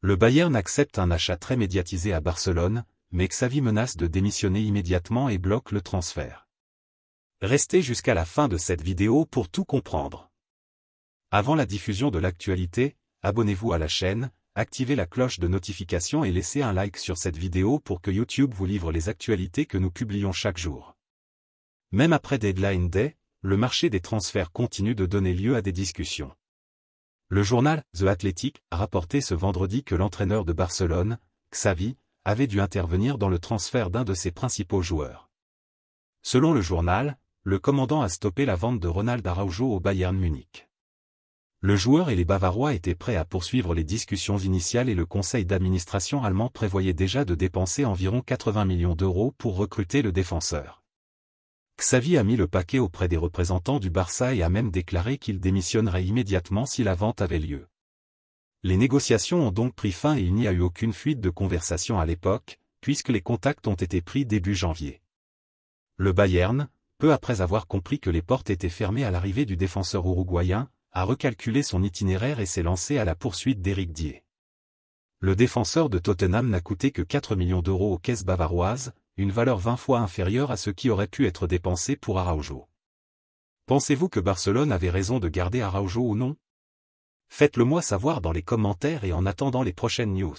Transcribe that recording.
Le Bayern accepte un achat très médiatisé à Barcelone, mais Xavi menace de démissionner immédiatement et bloque le transfert. Restez jusqu'à la fin de cette vidéo pour tout comprendre. Avant la diffusion de l'actualité, abonnez-vous à la chaîne, activez la cloche de notification et laissez un like sur cette vidéo pour que YouTube vous livre les actualités que nous publions chaque jour. Même après Deadline Day, le marché des transferts continue de donner lieu à des discussions. Le journal The Athletic a rapporté ce vendredi que l'entraîneur de Barcelone, Xavi, avait dû intervenir dans le transfert d'un de ses principaux joueurs. Selon le journal, le commandant a stoppé la vente de Ronald Araujo au Bayern Munich. Le joueur et les Bavarois étaient prêts à poursuivre les discussions initiales et le conseil d'administration allemand prévoyait déjà de dépenser environ 80 millions d'euros pour recruter le défenseur. Xavi a mis le paquet auprès des représentants du Barça et a même déclaré qu'il démissionnerait immédiatement si la vente avait lieu. Les négociations ont donc pris fin et il n'y a eu aucune fuite de conversation à l'époque, puisque les contacts ont été pris début janvier. Le Bayern, peu après avoir compris que les portes étaient fermées à l'arrivée du défenseur uruguayen, a recalculé son itinéraire et s'est lancé à la poursuite d'Éric Dier. Le défenseur de Tottenham n'a coûté que 4 millions d'euros aux caisses bavaroises, une valeur 20 fois inférieure à ce qui aurait pu être dépensé pour Araujo. Pensez-vous que Barcelone avait raison de garder Araujo ou non? Faites-le moi savoir dans les commentaires et en attendant les prochaines news.